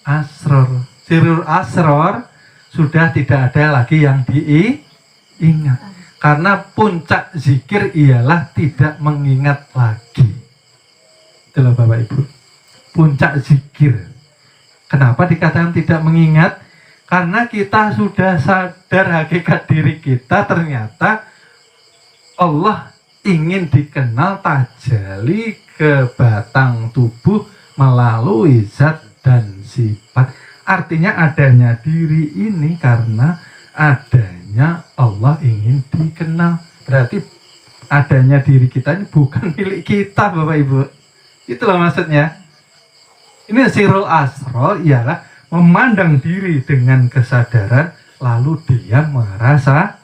asror. Sirul asror sudah tidak ada lagi yang diingat. Karena puncak zikir ialah tidak mengingat lagi. Itulah Bapak Ibu. Puncak zikir. Kenapa dikatakan tidak mengingat? Karena kita sudah sadar hakikat diri kita, ternyata Allah ingin dikenal tajalli ke batang tubuh melalui zat dan sifat. Artinya adanya diri ini karena adanya Allah ingin dikenal. Berarti adanya diri kita ini bukan milik kita, Bapak Ibu. Itulah maksudnya. Ini sirul asrol ialah memandang diri dengan kesadaran, lalu diam merasakan.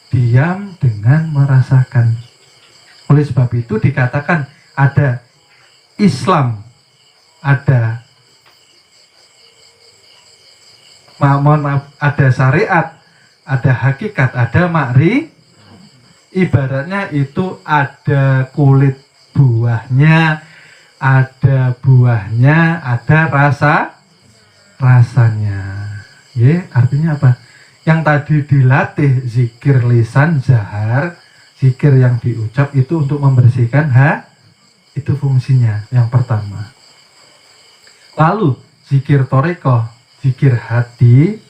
Diam dengan merasakan. Oleh sebab itu dikatakan ada Islam, ada ada syariat, ada hakikat, ada makri. Ibaratnya itu ada kulit buahnya, ada buahnya, ada rasanya. Ya, artinya apa? Yang tadi dilatih zikir lisan zahar, zikir yang diucap itu untuk membersihkan itu fungsinya yang pertama. Lalu zikir torikoh, zikir hati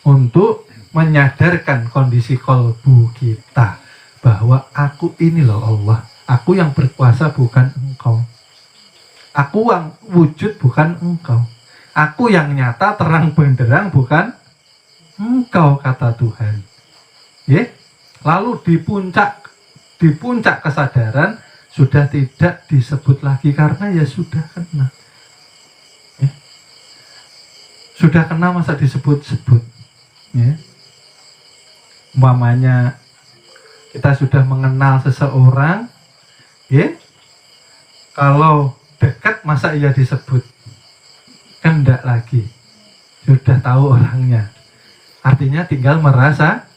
untuk menyadarkan kondisi kolbu kita bahwa aku ini loh Allah, aku yang berkuasa bukan engkau, aku yang wujud bukan engkau, aku yang nyata terang benderang bukan engkau, kata Tuhan. Ya, lalu di puncak kesadaran sudah tidak disebut lagi karena ya sudah kena. Ya. Sudah kena masa disebut-sebut. Ya. Umpamanya kita sudah mengenal seseorang, ya. Kalau dekat masa ia disebut? Kan enggak lagi. Sudah tahu orangnya. Artinya tinggal merasakan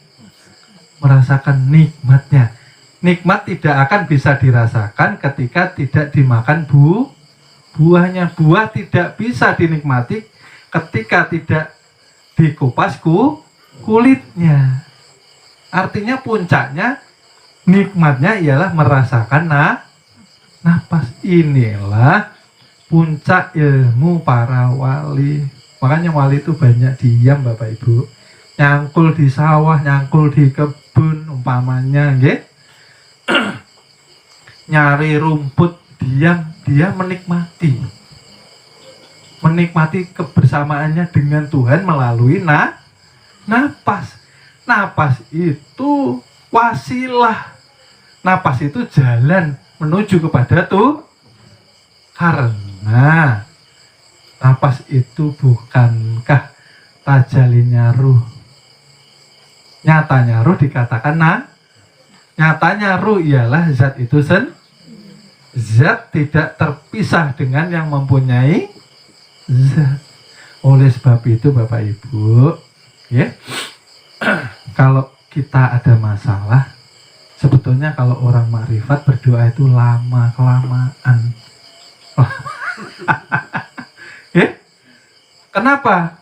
nikmatnya. Nikmat tidak akan bisa dirasakan ketika tidak dimakan buahnya. Buah tidak bisa dinikmati ketika tidak dikupas kulitnya. Artinya puncaknya, nikmatnya ialah merasakan nafas. Inilah puncak ilmu para wali. Makanya wali itu banyak diam, Bapak Ibu. Nyangkul di sawah, nyangkul di kebun umpamanya, nggih. Nyari rumput, diam, dia menikmati kebersamaannya dengan Tuhan melalui napas. Napas itu wasilah, napas itu jalan menuju kepada karena napas itu bukankah tajalinya ruh. Nyatanya ruh dikatakan nyatanya ruh ialah zat itu zat tidak terpisah dengan yang mempunyai zat. Oleh sebab itu Bapak Ibu, ya, kalau kita ada masalah, sebetulnya kalau orang makrifat berdoa itu lama-kelamaan. Ya? Kenapa?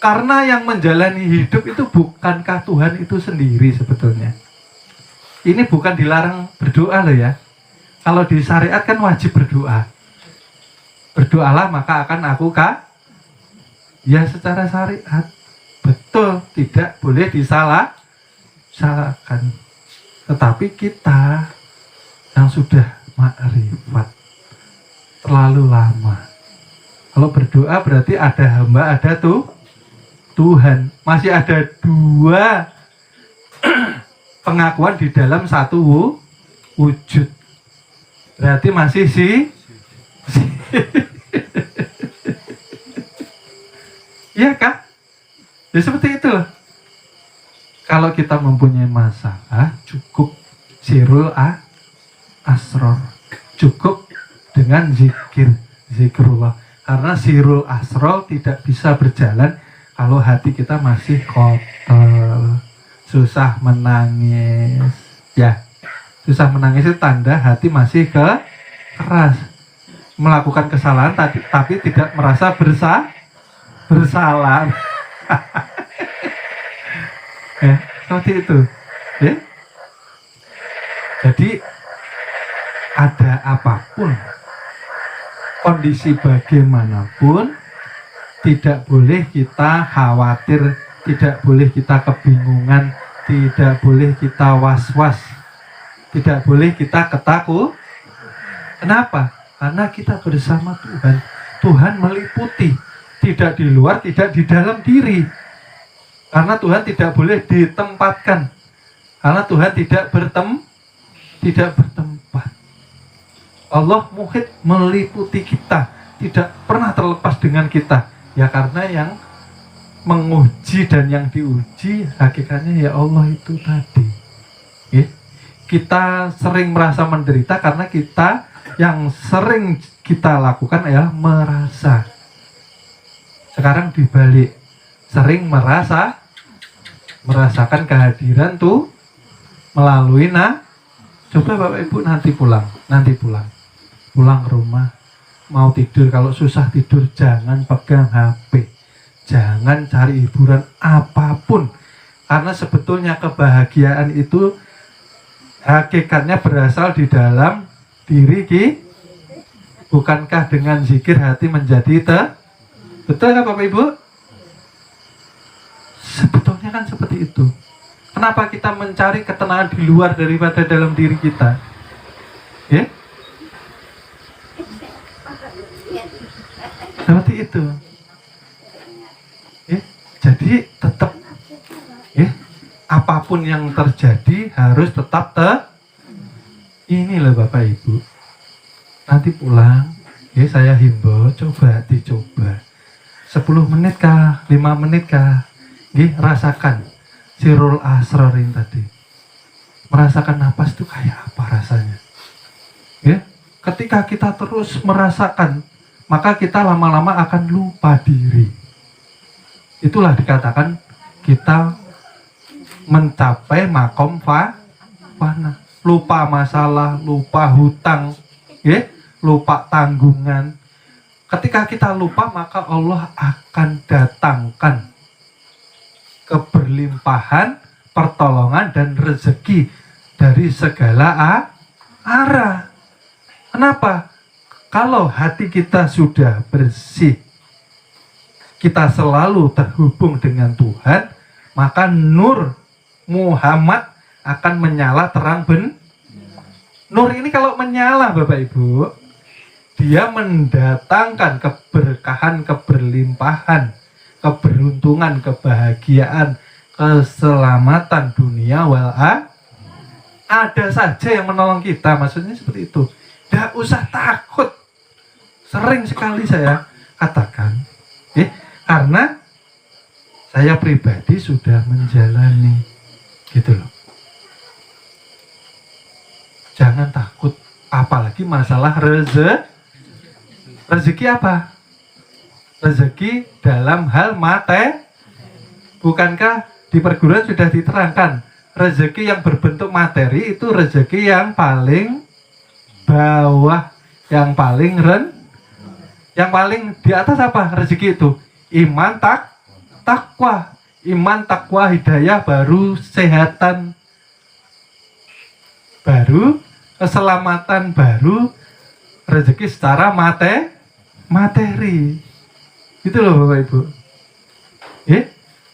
Karena yang menjalani hidup itu bukankah Tuhan itu sendiri sebetulnya. Ini bukan dilarang berdoa loh ya. Kalau di syariat kan wajib berdoa. Berdoalah maka akan aku ya secara syariat. Betul, tidak boleh disalahkan. Tetapi kita yang sudah makrifat terlalu lama. Kalau berdoa berarti ada hamba, ada Tuhan. Masih ada dua pengakuan di dalam satu wujud. Berarti masih iya kah? Ya seperti itu loh. Kalau kita mempunyai masalah, cukup sirul asror. Cukup dengan zikrullah. Karena sirul asror tidak bisa berjalan kalau hati kita masih kotor, susah menangis. Ya, susah menangis itu tanda hati masih keras. Melakukan kesalahan tapi tidak merasa bersalah. Ya. Seperti itu. Ya? Jadi ada apapun, kondisi bagaimanapun, tidak boleh kita khawatir, tidak boleh kita kebingungan, tidak boleh kita was-was, tidak boleh kita ketakut. Kenapa? Karena kita bersama Tuhan. Tuhan meliputi, tidak di luar, tidak di dalam diri. Karena Tuhan tidak boleh ditempatkan. Karena Tuhan tidak bertempat. Allah muhit, meliputi kita, tidak pernah terlepas dengan kita. Ya karena yang menguji dan yang diuji hakikatnya ya Allah itu tadi. Kita sering merasa menderita karena kita yang sering kita lakukan adalah merasa. Sekarang dibalik, sering merasakan kehadiran tuh melalui coba Bapak Ibu nanti pulang ke rumah, mau tidur, kalau susah tidur jangan pegang HP, jangan cari hiburan apapun, karena sebetulnya kebahagiaan itu hakikatnya berasal di dalam diri bukankah dengan zikir hati menjadi betul kan Bapak Ibu? Sebetulnya kan seperti itu. Kenapa kita mencari ketenangan di luar daripada dalam diri kita? Ya? Seperti itu. Ya? Jadi tetap apapun yang terjadi harus tetap ini loh Bapak Ibu. Nanti pulang, saya himbau dicoba. 10 menit kah, 5 menit kah, rasakan sirul asrar ini tadi. Merasakan napas itu kayak apa rasanya. Ketika kita terus merasakan, maka kita lama-lama akan lupa diri. Itulah dikatakan kita mencapai makom fana. Lupa masalah, lupa hutang, lupa tanggungan. Ketika kita lupa, maka Allah akan datangkan keberlimpahan, pertolongan, dan rezeki dari segala arah. Kenapa? Kalau hati kita sudah bersih, kita selalu terhubung dengan Tuhan, maka nur Muhammad akan menyala terang Nur ini kalau menyala Bapak Ibu, dia mendatangkan keberkahan, keberlimpahan, keberuntungan, kebahagiaan, keselamatan dunia wal ada saja yang menolong kita. Maksudnya seperti itu. Tidak usah takut. Sering sekali saya katakan, karena saya pribadi sudah menjalani, gitu loh. Jangan takut, apalagi masalah rezeki apa? Rezeki dalam hal mate. Bukankah di perguruan sudah diterangkan, rezeki yang berbentuk materi itu rezeki yang paling bawah, yang paling yang paling di atas apa rezeki itu? Iman takwa. Iman, takwa, hidayah, baru kesehatan, baru keselamatan, baru rezeki secara materi. Gitu loh Bapak Ibu.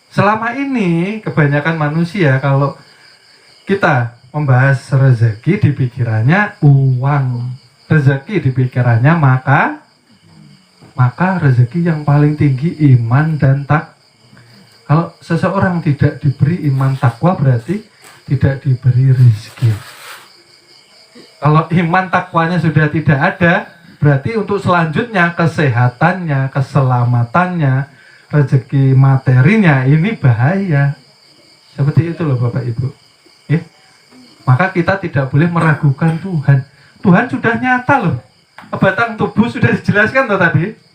Selama ini kebanyakan manusia kalau kita membahas rezeki di pikirannya uang, rezeki di pikirannya maka rezeki yang paling tinggi iman dan kalau seseorang tidak diberi iman takwa berarti tidak diberi rezeki. Kalau iman takwanya sudah tidak ada, berarti untuk selanjutnya kesehatannya, keselamatannya, rezeki materinya ini bahaya. Seperti itu loh Bapak Ibu. Maka kita tidak boleh meragukan Tuhan. Tuhan sudah nyata loh. Batang tubuh sudah dijelaskan loh tadi.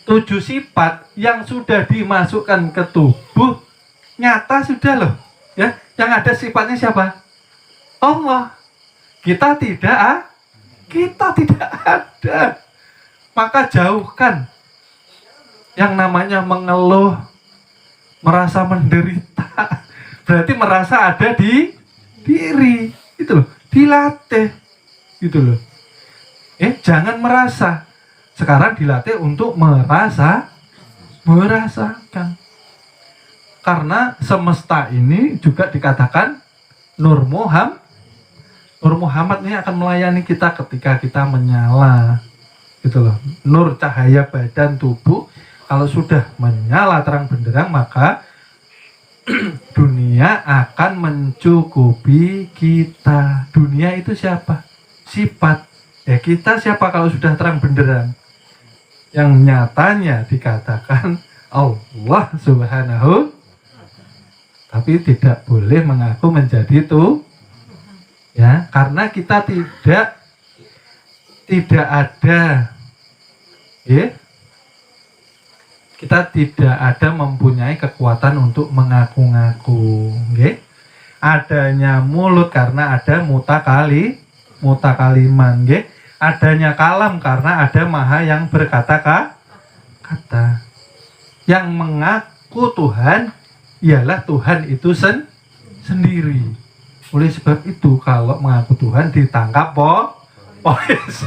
7 sifat yang sudah dimasukkan ke tubuh nyata sudah loh. Yang ada sifatnya siapa? Allah. Kita tidak ada. Maka jauhkan yang namanya mengeluh, merasa menderita, berarti merasa ada di diri, itu loh, dilatih, gitu loh. Jangan merasa, sekarang dilatih untuk merasakan. Karena semesta ini juga dikatakan Nur Muhammad ini akan melayani kita ketika kita menyala, gitu loh. Nur cahaya badan tubuh, kalau sudah menyala terang benderang, maka dunia akan mencukupi kita. Dunia itu siapa? Sifat. Ya kita siapa kalau sudah terang benderang? Yang nyatanya dikatakan Allah Subhanahu, tapi tidak boleh mengaku menjadi itu, ya, karena kita tidak ada, ya, kita tidak ada mempunyai kekuatan untuk mengaku-ngaku, ya. Adanya mulut karena ada mutakaliman, ya. Adanya kalam karena ada maha yang berkata-kata. Yang mengaku Tuhan ialah Tuhan itu sendiri. Oleh sebab itu kalau mengaku Tuhan ditangkap polisi.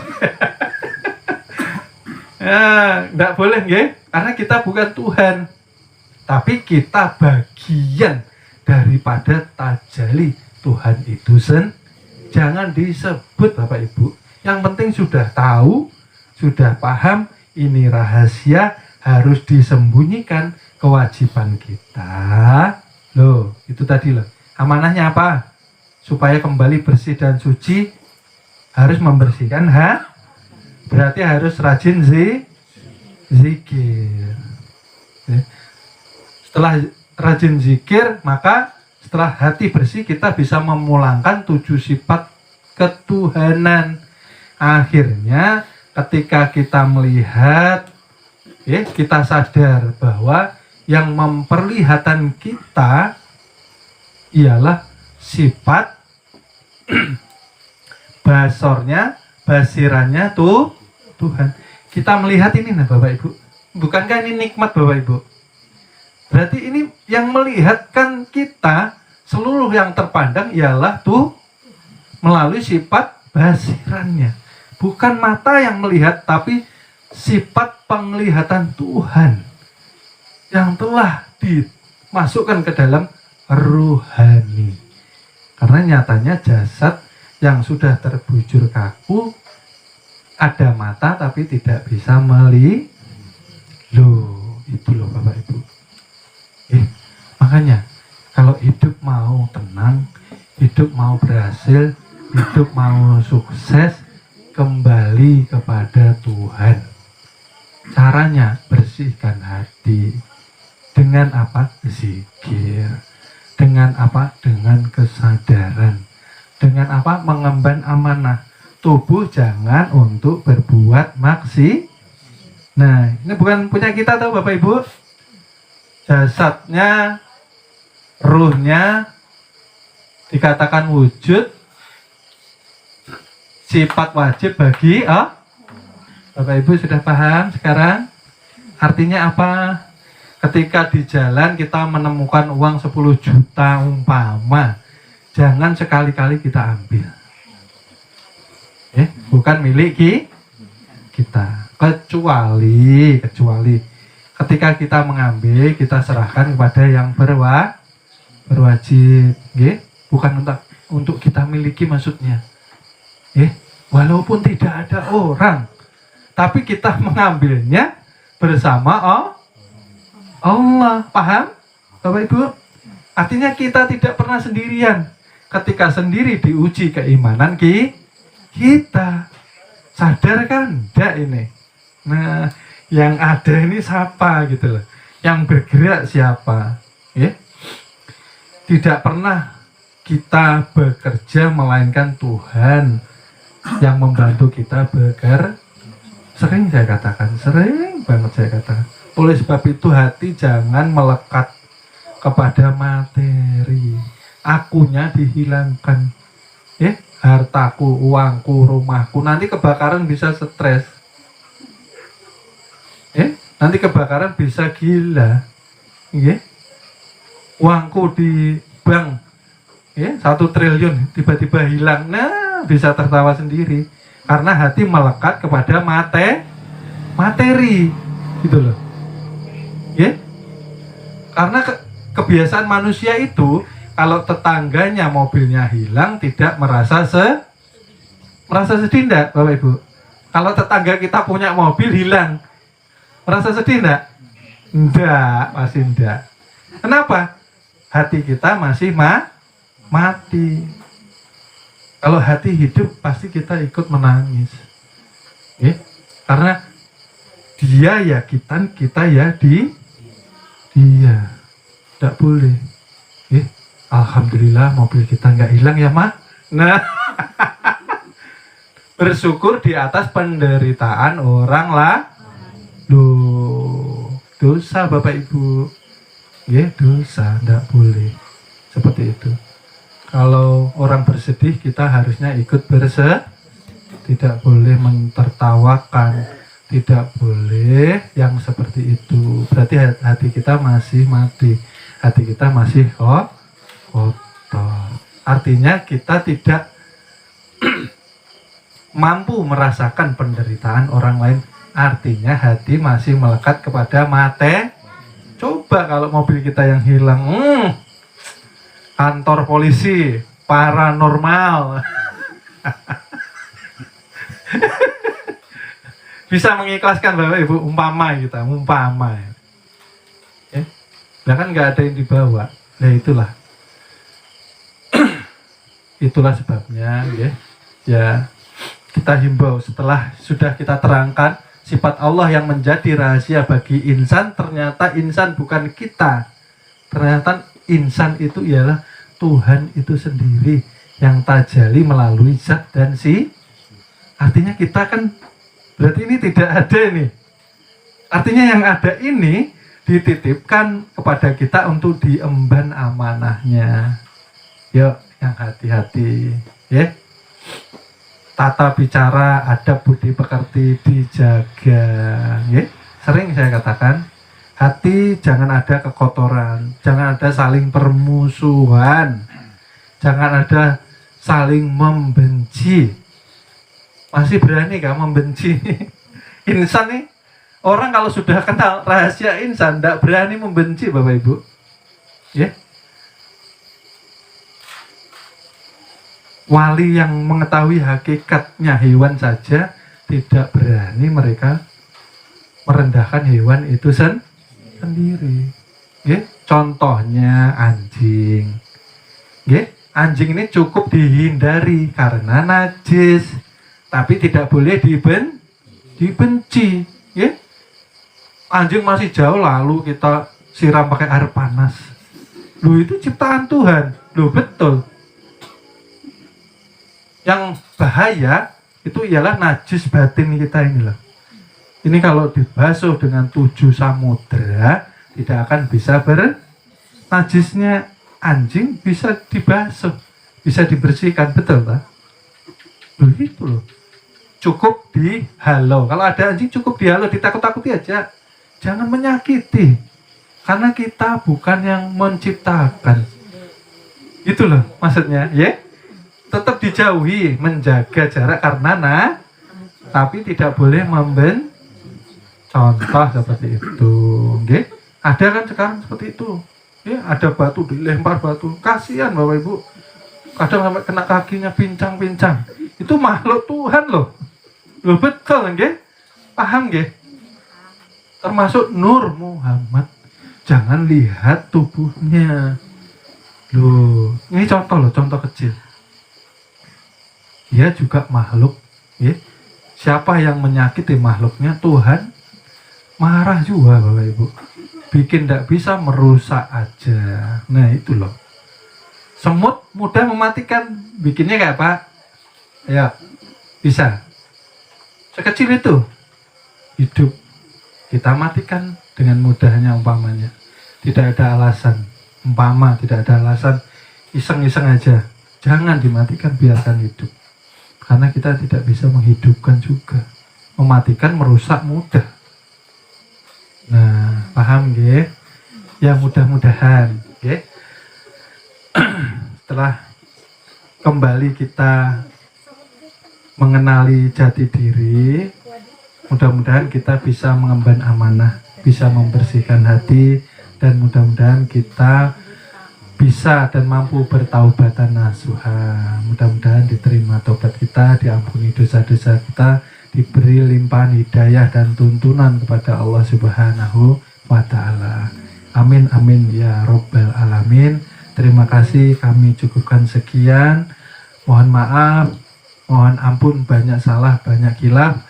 Ya, enggak boleh, nggih. Karena kita bukan Tuhan. Tapi kita bagian daripada tajalli Tuhan itu jangan disebut Bapak Ibu. Yang penting sudah tahu, sudah paham, ini rahasia, harus disembunyikan, kewajiban kita. Loh, itu tadi loh. Amanahnya apa? Supaya kembali bersih dan suci, harus membersihkan berarti harus rajin zikir. Setelah rajin zikir, maka setelah hati bersih, kita bisa memulangkan 7 sifat ketuhanan. Akhirnya ketika kita melihat, kita sadar bahwa yang memperlihatkan kita ialah sifat basirannya Tuhan. Kita melihat ini, nah Bapak Ibu, bukankah ini nikmat Bapak Ibu? Berarti ini yang melihatkan kita, seluruh yang terpandang ialah melalui sifat basirannya. Bukan mata yang melihat, tapi sifat penglihatan Tuhan yang telah dimasukkan ke dalam ruhani. Karena nyatanya jasad yang sudah terbujur kaku, ada mata tapi tidak bisa melihat. Loh, itu loh Bapak Ibu. Makanya kalau hidup mau tenang, hidup mau berhasil, hidup mau sukses, kembali kepada Tuhan. Caranya bersihkan hati. Dengan apa? Zikir. Dengan apa? Dengan kesadaran. Dengan apa? Mengemban amanah. Tubuh jangan untuk berbuat maksiat. Nah, ini bukan punya kita tahu Bapak Ibu. Jasadnya, ruhnya dikatakan wujud, sifat wajib bagi Bapak Ibu sudah paham sekarang? Artinya apa? Ketika di jalan kita menemukan uang 10 juta umpama, jangan sekali-kali kita ambil. Bukan milik kita. Kecuali ketika kita mengambil, kita serahkan kepada yang berwajib. Bukan untuk kita miliki maksudnya. Walaupun tidak ada orang, tapi kita mengambilnya bersama Allah. Paham Bapak Ibu? Artinya kita tidak pernah sendirian. Ketika sendiri diuji keimanan kita. Sadar kan? Enggak ini. Nah, yang ada ini siapa gitu loh. Yang bergerak siapa? Tidak pernah kita bekerja melainkan Tuhan yang membantu kita bekerja. Sering saya katakan, sering banget saya katakan. Oleh sebab itu hati jangan melekat kepada materi. Akunya dihilangkan. Hartaku, uangku, rumahku. Nanti kebakaran bisa stres. Nanti kebakaran bisa gila. uangku di bank 1 triliun tiba-tiba hilang, nah bisa tertawa sendiri karena hati melekat kepada materi gitu loh ya. Karena kebiasaan manusia itu kalau tetangganya mobilnya hilang tidak merasa sedih enggak Bapak Ibu? Kalau tetangga kita punya mobil hilang merasa sedih enggak? Enggak, pasti enggak. Kenapa? Hati kita masih mati. Kalau hati hidup pasti kita ikut menangis ya? Karena dia ya kita ya dia. Tidak boleh ya? Alhamdulillah mobil kita nggak hilang ya Mak. Nah bersyukur di atas penderitaan orang lah. Loh, dosa Bapak Ibu ya, dosa, tidak boleh seperti itu. Kalau orang bersedih kita harusnya ikut bersedih, tidak boleh mentertawakan, tidak boleh yang seperti itu. Berarti hati kita masih mati, hati kita masih kotor. Artinya kita tidak mampu merasakan penderitaan orang lain. Artinya hati masih melekat kepada materi. Coba kalau mobil kita yang hilang, kantor polisi, paranormal. Bisa mengikhlaskan Bapak Ibu, umpama ya. Nah kan nggak ada yang dibawa. Nah itulah itulah sebabnya ya kita himbau setelah sudah kita terangkan sifat Allah yang menjadi rahasia bagi insan, ternyata insan bukan kita. Ternyata insan itu ialah Tuhan itu sendiri yang tajali melalui zat dan artinya kita kan berarti ini tidak ada nih. Artinya yang ada ini dititipkan kepada kita untuk diemban amanahnya. Yuk yang hati-hati ya. Tata bicara, adab budi pekerti dijaga ya. Sering saya katakan, hati jangan ada kekotoran, jangan ada saling permusuhan, jangan ada saling membenci. Masih berani kah membenci? Insan nih, orang kalau sudah kenal rahasia insan tidak berani membenci Bapak Ibu ya. Wali yang mengetahui hakikatnya hewan saja tidak berani mereka merendahkan hewan itu sendiri. Ya, contohnya anjing. Ya, anjing ini cukup dihindari karena najis, tapi tidak boleh dibenci. Ya, anjing masih jauh lalu kita siram pakai air panas. Loh itu ciptaan Tuhan. Loh betul. Yang bahaya itu ialah najis batin kita ini loh. Ini kalau dibasuh dengan 7 samudra tidak akan bisa najisnya anjing bisa dibasuh, bisa dibersihkan, betul Pak? Begitu loh. Cukup dihalau. Kalau ada anjing cukup dihalau, ditakut-takuti aja. Jangan menyakiti. Karena kita bukan yang menciptakan. Itu loh maksudnya, ya. Tetap dijauhi, menjaga jarak karena tapi tidak boleh contoh seperti itu. Okay? Ada kan sekarang seperti itu. Ya, ada batu dilempar batu, kasihan Bapak Ibu. Kadang sampai kena kakinya pincang-pincang. Itu makhluk Tuhan loh. Loh betul nggih? Paham nggih? Termasuk Nur Muhammad. Jangan lihat tubuhnya. Loh, ini contoh kecil. Dia juga makhluk, ya. Siapa yang menyakiti makhluknya, Tuhan marah juga Bapak Ibu. Bikin tidak bisa, merusak aja. Nah itu loh. Semut mudah mematikan, bikinnya kayak apa? Ya, bisa. Sekecil itu hidup kita matikan dengan mudahnya umpamanya. Tidak ada alasan, tidak ada alasan, iseng-iseng aja. Jangan dimatikan, biarkan hidup. Karena kita tidak bisa menghidupkan juga. Mematikan, merusak mudah. Nah, paham nggih? Ya mudah-mudahan, nggih. setelah kembali kita mengenali jati diri, mudah-mudahan kita bisa mengemban amanah, bisa membersihkan hati, dan mudah-mudahan kita bisa dan mampu bertaubatan nasuha. Mudah-mudahan diterima tobat kita, diampuni dosa-dosa kita, diberi limpahan hidayah dan tuntunan kepada Allah Subhanahu wa Ta'ala. Amin amin ya Rabbal alamin. Terima kasih, kami cukupkan sekian. Mohon maaf, mohon ampun banyak salah, banyak khilaf,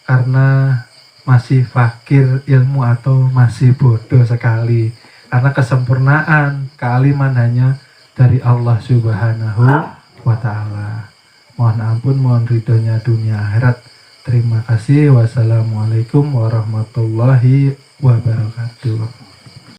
karena masih fakir ilmu atau masih bodoh sekali. Karena kesempurnaan, kealiman hanya dari Allah Subhanahu wa Ta'ala. Mohon ampun, mohon ridhonya dunia akhirat. Terima kasih. Wassalamualaikum warahmatullahi wabarakatuh.